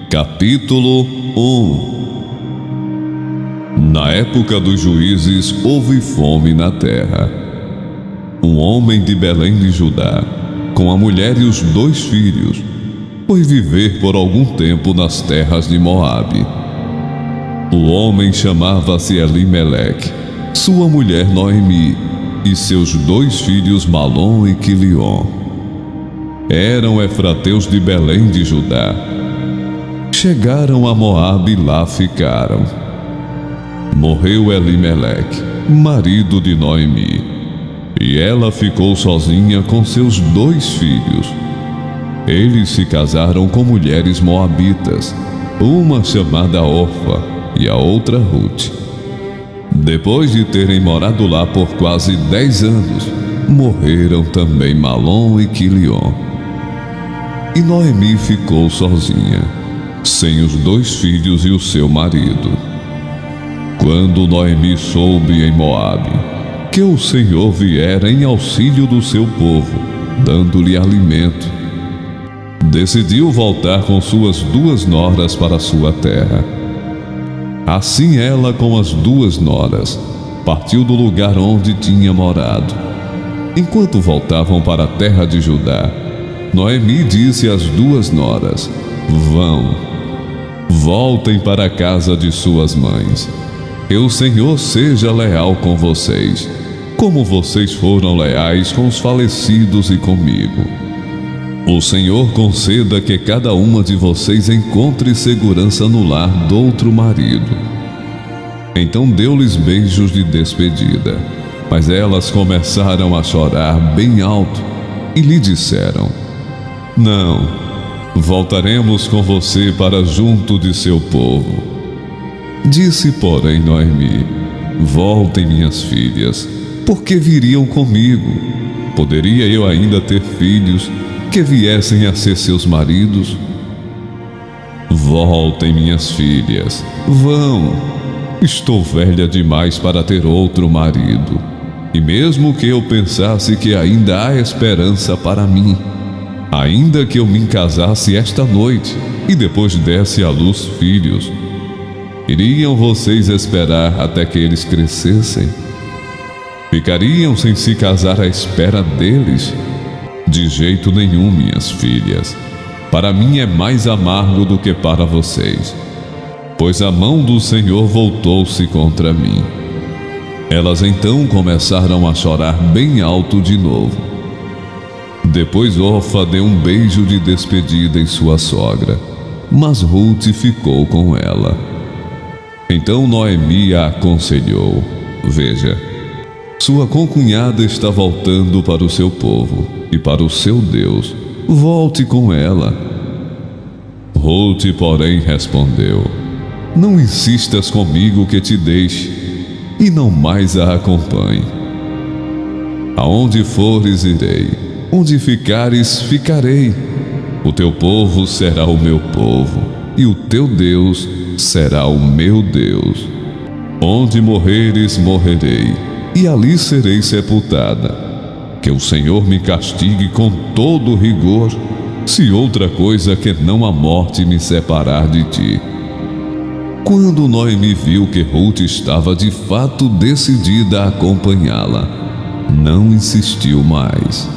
Capítulo 1. Na época dos juízes houve fome na terra. Um homem de Belém de Judá, com a mulher e os 2 filhos, foi viver por algum tempo nas terras de Moabe. O homem chamava-se Elimeleque, sua mulher Noemi e seus 2 filhos Malom e Quilion. Eram efrateus de Belém de Judá. Chegaram a Moabe e lá ficaram. Morreu Elimeleque, marido de Noemi, e ela ficou sozinha com seus 2 filhos. Eles se casaram com mulheres moabitas, uma chamada Orfa e a outra Rute. Depois de terem morado lá por quase 10 anos, morreram também Malom e Quilion. E Noemi ficou sozinha, sem os 2 filhos e o seu marido. Quando Noemi soube em Moabe que o Senhor viera em auxílio do seu povo, dando-lhe alimento, decidiu voltar com suas 2 noras para sua terra. Assim ela, com as 2 noras, partiu do lugar onde tinha morado. Enquanto voltavam para a terra de Judá, Noemi disse às 2 noras: voltem para a casa de suas mães. Que o Senhor seja leal com vocês, como vocês foram leais com os falecidos e comigo. O Senhor conceda que cada uma de vocês encontre segurança no lar do outro marido. Então deu-lhes beijos de despedida, mas elas começaram a chorar bem alto e lhe disseram: não, voltaremos com você para junto de seu povo. Disse, porém, Noemi: voltem, minhas filhas, porque viriam comigo. Poderia eu ainda ter filhos que viessem a ser seus maridos? Voltem, minhas filhas, vão. Estou velha demais para ter outro marido. E mesmo que eu pensasse que ainda há esperança para mim, ainda que eu me casasse esta noite e depois desse à luz filhos, iriam vocês esperar até que eles crescessem? Ficariam sem se casar à espera deles? De jeito nenhum, minhas filhas. Para mim é mais amargo do que para vocês, pois a mão do Senhor voltou-se contra mim. Elas então começaram a chorar bem alto de novo. Depois Orfa deu um beijo de despedida em sua sogra, mas Rute ficou com ela. Então Noemi a aconselhou: veja, sua concunhada está voltando para o seu povo e para o seu Deus. Volte com ela. Rute, porém, respondeu: não insistas comigo que te deixe, e não mais a acompanhe. Aonde fores, irei. Onde ficares, ficarei. O teu povo será o meu povo, e o teu Deus será o meu Deus. Onde morreres, morrerei, e ali serei sepultada. Que o Senhor me castigue com todo rigor, se outra coisa que não a morte me separar de ti. Quando Noemi viu que Rute estava de fato decidida a acompanhá-la, não insistiu mais.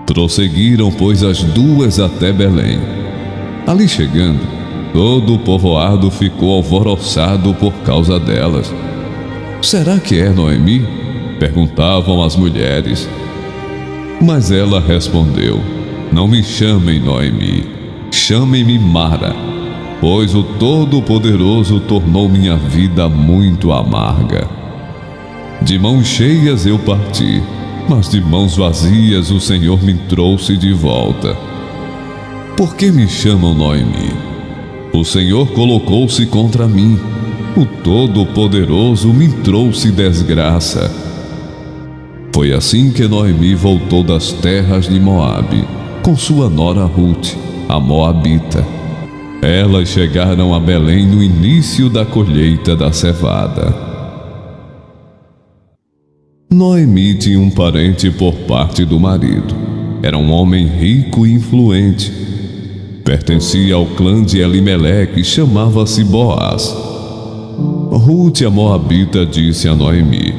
Prosseguiram, pois, as 2 até Belém. Ali chegando, todo o povoado ficou alvoroçado por causa delas. Será que é Noemi? Perguntavam as mulheres. Mas ela respondeu: não me chamem Noemi, chamem-me Mara, pois o Todo-Poderoso tornou minha vida muito amarga. De mãos cheias eu parti, mas de mãos vazias o Senhor me trouxe de volta. Por que me chamam Noemi? O Senhor colocou-se contra mim. O Todo-Poderoso me trouxe desgraça. Foi assim que Noemi voltou das terras de Moabe, com sua nora Rute, a moabita. Elas chegaram a Belém no início da colheita da cevada. Noemi tinha um parente por parte do marido. Era um homem rico e influente. Pertencia ao clã de Elimeleque e chamava-se Boaz. Ruth, a moabita, disse a Noemi: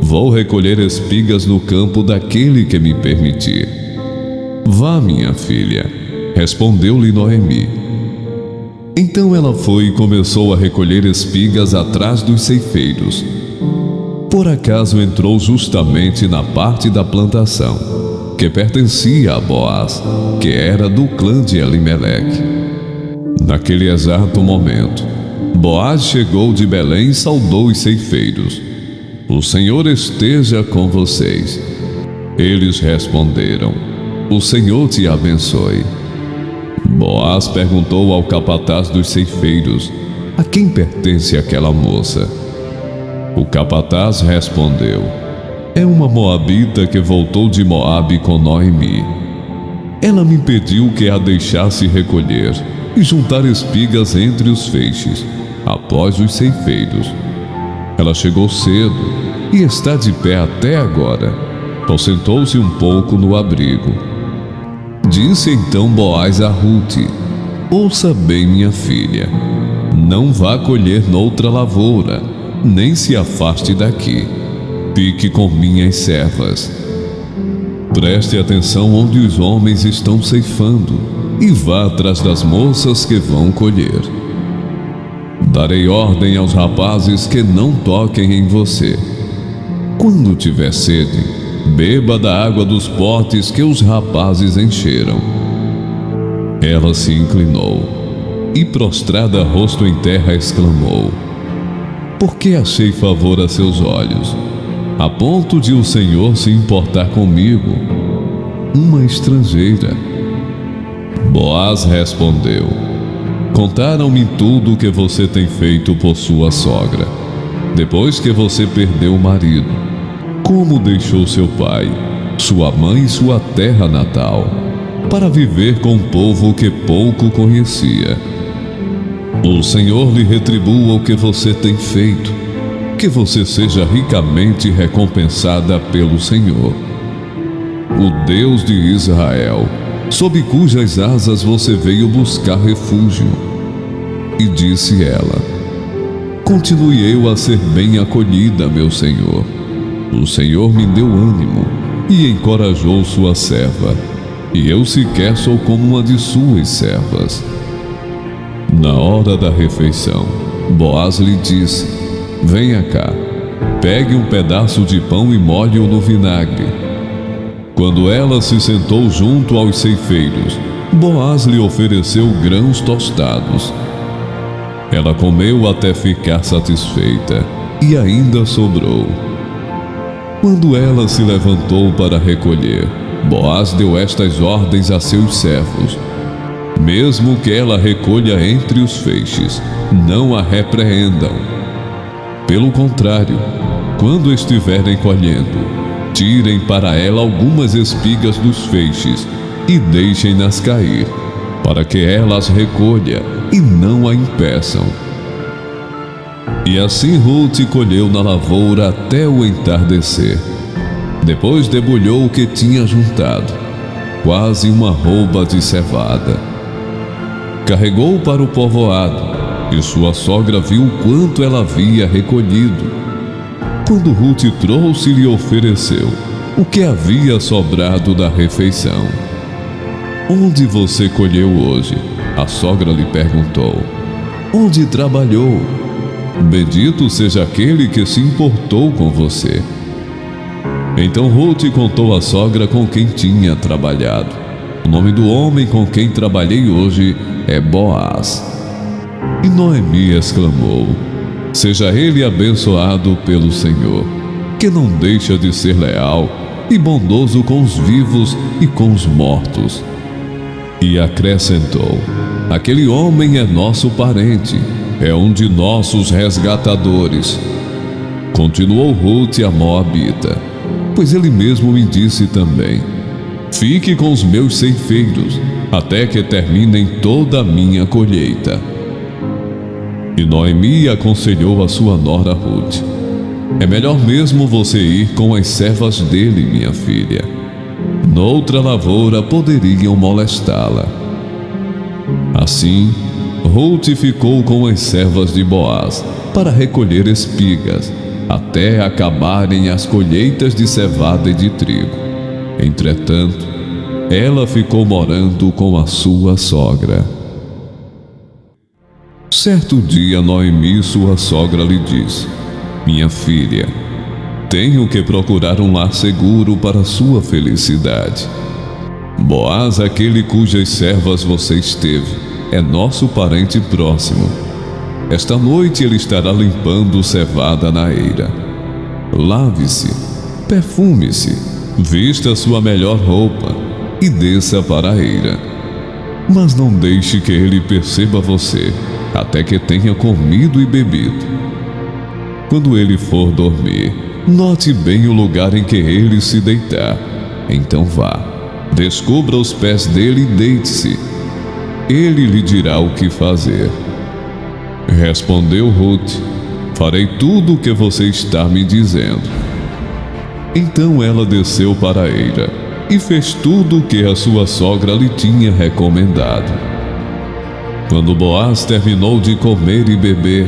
vou recolher espigas no campo daquele que me permitir. Vá, minha filha, respondeu-lhe Noemi. Então ela foi e começou a recolher espigas atrás dos ceifeiros. Por acaso entrou justamente na parte da plantação, que pertencia a Boaz, que era do clã de Elimeleque. Naquele exato momento, Boaz chegou de Belém e saudou os ceifeiros: o Senhor esteja com vocês. Eles responderam: o Senhor te abençoe. Boaz perguntou ao capataz dos ceifeiros: a quem pertence aquela moça? O capataz respondeu: é uma moabita que voltou de Moabe com Noemi. Ela me pediu que a deixasse recolher e juntar espigas entre os feixes, após os ceifeiros. Ela chegou cedo e está de pé até agora. Sentou-se um pouco no abrigo. Disse então Boaz a Ruth: ouça bem, minha filha, não vá colher noutra lavoura, nem se afaste daqui. Fique com minhas servas. Preste atenção onde os homens estão ceifando e vá atrás das moças que vão colher. Darei ordem aos rapazes que não toquem em você. Quando tiver sede, beba da água dos potes que os rapazes encheram. Ela se inclinou e, prostrada rosto em terra, exclamou: por que achei favor a seus olhos, a ponto de o Senhor se importar comigo, uma estrangeira? Boaz respondeu: contaram-me tudo o que você tem feito por sua sogra, depois que você perdeu o marido, como deixou seu pai, sua mãe e sua terra natal, para viver com um povo que pouco conhecia. O Senhor lhe retribua o que você tem feito, que você seja ricamente recompensada pelo Senhor, o Deus de Israel, sob cujas asas você veio buscar refúgio. E disse ela: continue eu a ser bem acolhida, meu Senhor. O Senhor me deu ânimo e encorajou sua serva, e eu sequer sou como uma de suas servas. Na hora da refeição, Boaz lhe disse: venha cá, pegue um pedaço de pão e molhe-o no vinagre. Quando ela se sentou junto aos ceifeiros, Boaz lhe ofereceu grãos tostados. Ela comeu até ficar satisfeita, e ainda sobrou. Quando ela se levantou para recolher, Boaz deu estas ordens a seus servos: mesmo que ela recolha entre os feixes, não a repreendam. Pelo contrário, quando estiverem colhendo, tirem para ela algumas espigas dos feixes e deixem-nas cair, para que ela as recolha e não a impeçam. E assim Ruth colheu na lavoura até o entardecer. Depois debulhou o que tinha juntado, quase uma rouba de cevada. Carregou para o povoado, e sua sogra viu quanto ela havia recolhido. Quando Ruth trouxe e lhe ofereceu o que havia sobrado da refeição. Onde você colheu hoje? A sogra lhe perguntou. Onde trabalhou? Bendito seja aquele que se importou com você. Então Ruth contou à sogra com quem tinha trabalhado. O nome do homem com quem trabalhei hoje é Boaz. E Noemi exclamou: seja ele abençoado pelo Senhor, que não deixa de ser leal e bondoso com os vivos e com os mortos. E acrescentou: aquele homem é nosso parente, é um de nossos resgatadores. Continuou Ruth a moabita, pois ele mesmo me disse também: fique com os meus ceifeiros, até que terminem toda a minha colheita. E Noemi aconselhou a sua nora Ruth: é melhor mesmo você ir com as servas dele, minha filha. Noutra lavoura poderiam molestá-la. Assim, Ruth ficou com as servas de Boaz para recolher espigas, até acabarem as colheitas de cevada e de trigo. Entretanto, ela ficou morando com a sua sogra. Certo dia, Noemi, sua sogra, lhe disse: Minha filha, tenho que procurar um lar seguro para sua felicidade. Boaz, aquele cujas servas você esteve, é nosso parente próximo. Esta noite ele estará limpando cevada na eira. Lave-se, perfume-se, vista sua melhor roupa e desça para a eira. Mas não deixe que ele perceba você, até que tenha comido e bebido. Quando ele for dormir, note bem o lugar em que ele se deitar. Então vá, descubra os pés dele e deite-se. Ele lhe dirá o que fazer. Respondeu Ruth: Farei tudo o que você está me dizendo. Então ela desceu para a eira e fez tudo o que a sua sogra lhe tinha recomendado. Quando Boaz terminou de comer e beber,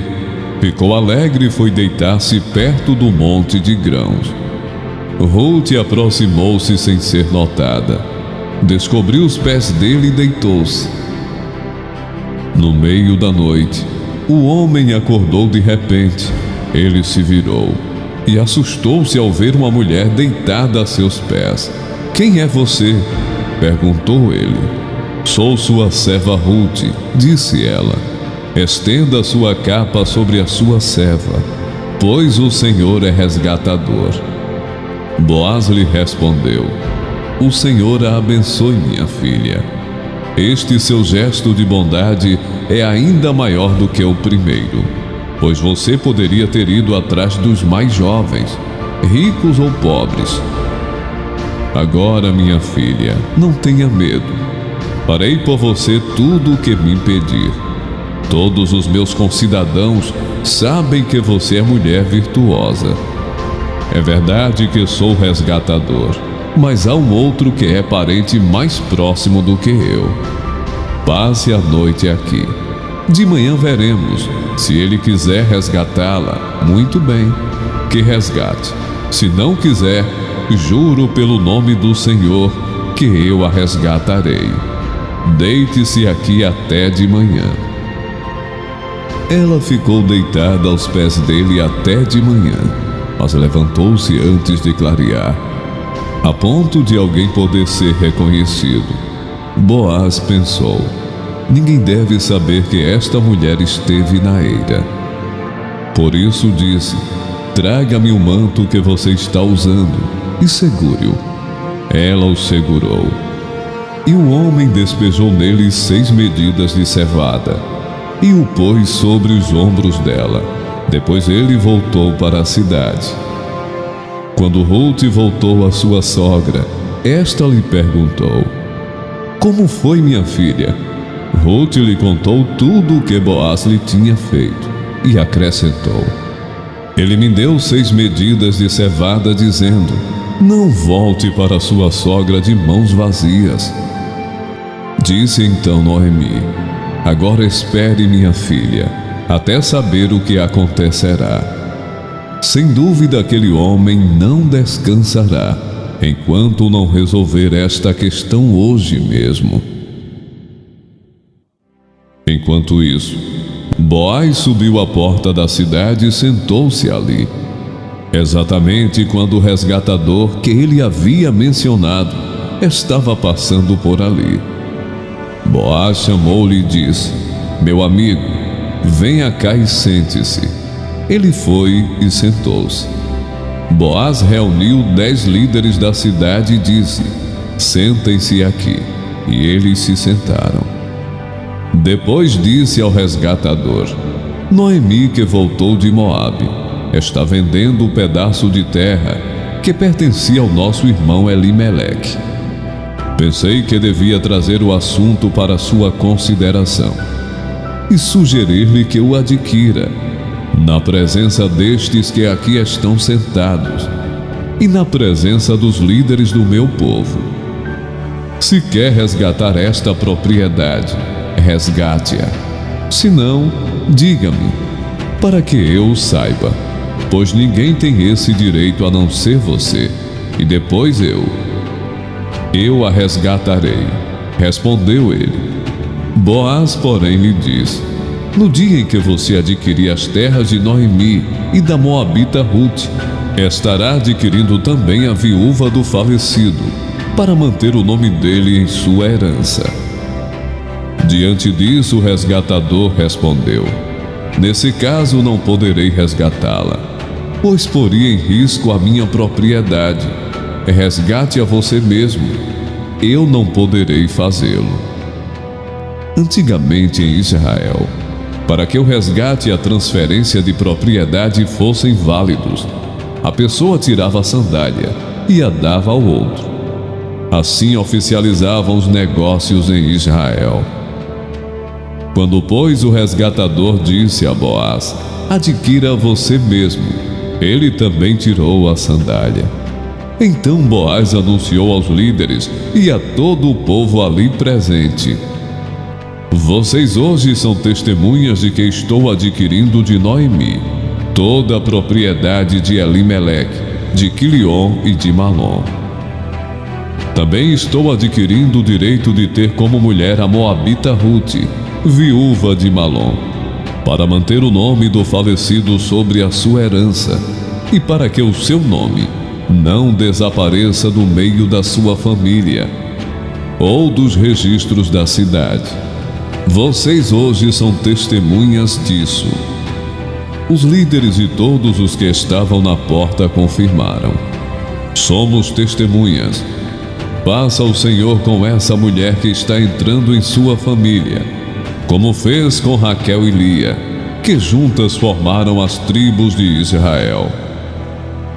ficou alegre e foi deitar-se perto do monte de grãos. Ruth aproximou-se sem ser notada, descobriu os pés dele e deitou-se. No meio da noite, o homem acordou de repente. Ele se virou e assustou-se ao ver uma mulher deitada a seus pés. Quem é você? Perguntou ele. Sou sua serva Ruth, disse ela. Estenda sua capa sobre a sua serva, pois o Senhor é resgatador. Boaz lhe respondeu: O Senhor a abençoe, minha filha. Este seu gesto de bondade é ainda maior do que o primeiro, pois você poderia ter ido atrás dos mais jovens, ricos ou pobres. Agora, minha filha, não tenha medo. Farei por você tudo o que me pedir. Todos os meus concidadãos sabem que você é mulher virtuosa. É verdade que sou resgatador, mas há um outro que é parente mais próximo do que eu. Passe a noite aqui. De manhã veremos. Se ele quiser resgatá-la, muito bem, que resgate. Se não quiser, juro pelo nome do Senhor que eu a resgatarei. Deite-se aqui até de manhã. Ela ficou deitada aos pés dele até de manhã, mas levantou-se antes de clarear, a ponto de alguém poder ser reconhecido. Boaz pensou: ninguém deve saber que esta mulher esteve na eira. Por isso disse: traga-me o manto que você está usando e segure-o. Ela o segurou. E o homem despejou nele 6 medidas de cevada e o pôs sobre os ombros dela. Depois ele voltou para a cidade. Quando Ruth voltou à sua sogra, esta lhe perguntou: como foi, minha filha? Ruth lhe contou tudo o que Boaz lhe tinha feito e acrescentou: ele me deu 6 medidas de cevada, dizendo: não volte para sua sogra de mãos vazias. Disse então Noemi: agora espere, minha filha, até saber o que acontecerá. Sem dúvida aquele homem não descansará, enquanto não resolver esta questão hoje mesmo. Enquanto isso, Boaz subiu à porta da cidade e sentou-se ali, exatamente quando o resgatador que ele havia mencionado estava passando por ali. Boaz chamou-lhe e disse: meu amigo, venha cá e sente-se. Ele foi e sentou-se. Boaz reuniu 10 líderes da cidade e disse: sentem-se aqui. E eles se sentaram. Depois disse ao resgatador: Noemi, que voltou de Moabe, está vendendo um pedaço de terra que pertencia ao nosso irmão Elimeleque. Pensei que devia trazer o assunto para sua consideração e sugerir-lhe que o adquira, na presença destes que aqui estão sentados e na presença dos líderes do meu povo. Se quer resgatar esta propriedade, resgate-a. Se não, diga-me, para que eu saiba, pois ninguém tem esse direito a não ser você, e depois eu. Eu a resgatarei, respondeu ele. Boaz, porém, lhe disse: no dia em que você adquirir as terras de Noemi e da moabita Ruth, estará adquirindo também a viúva do falecido, para manter o nome dele em sua herança. Diante disso, o resgatador respondeu: nesse caso não poderei resgatá-la, pois poria em risco a minha propriedade. Resgate a você mesmo, eu não poderei fazê-lo. Antigamente em Israel, para que o resgate e a transferência de propriedade fossem válidos, a pessoa tirava a sandália e a dava ao outro. Assim oficializavam os negócios em Israel. Quando, pois, o resgatador disse a Boaz: adquira você mesmo, ele também tirou a sandália. Então Boaz anunciou aos líderes e a todo o povo ali presente: vocês hoje são testemunhas de que estou adquirindo de Noemi toda a propriedade de Elimeleque, de Quilion e de Malom. Também estou adquirindo o direito de ter como mulher a moabita Ruth, viúva de Malom, para manter o nome do falecido sobre a sua herança, e para que o seu nome não desapareça do meio da sua família ou dos registros da cidade. Vocês hoje são testemunhas disso. Os líderes e todos os que estavam na porta confirmaram: somos testemunhas. Faça o Senhor com essa mulher que está entrando em sua família, como fez com Raquel e Lia, que juntas formaram as tribos de Israel.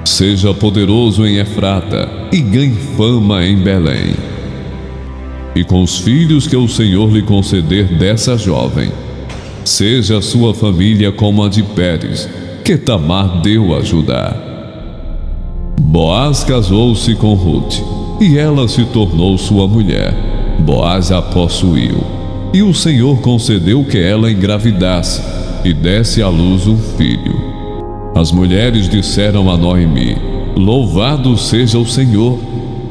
Seja poderoso em Efrata e ganhe fama em Belém. E com os filhos que o Senhor lhe conceder dessa jovem, seja a sua família como a de Pérez, que Tamar deu a Judá. Boaz casou-se com Ruth, e ela se tornou sua mulher. Boaz a possuiu, e o Senhor concedeu que ela engravidasse e desse à luz um filho. As mulheres disseram a Noemi: louvado seja o Senhor,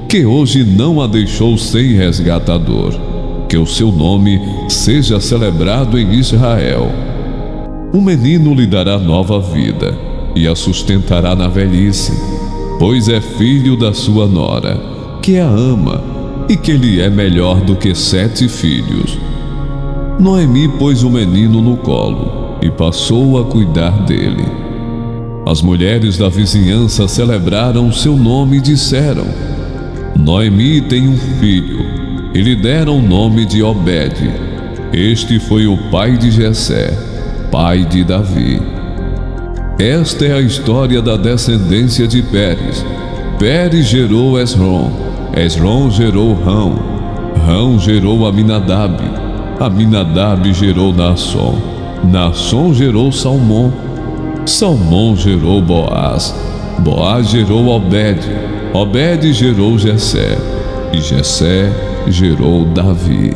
que hoje não a deixou sem resgatador. Que o seu nome seja celebrado em Israel. O menino lhe dará nova vida e a sustentará na velhice, pois é filho da sua nora, que a ama e que lhe é melhor do que 7 filhos. Noemi pôs o menino no colo e passou a cuidar dele. As mulheres da vizinhança celebraram seu nome e disseram: Noemi tem um filho, e lhe deram o nome de Obed. Este foi o pai de Jessé, pai de Davi. Esta é a história da descendência de Pérez. Pérez gerou Esrom, Esrom gerou Rão, Rão gerou Aminadab, Aminadab gerou Naasson, Naasson gerou Salmão, Salmão gerou Boaz, Boaz gerou Obed, Obed gerou Jessé, e Jessé gerou Davi.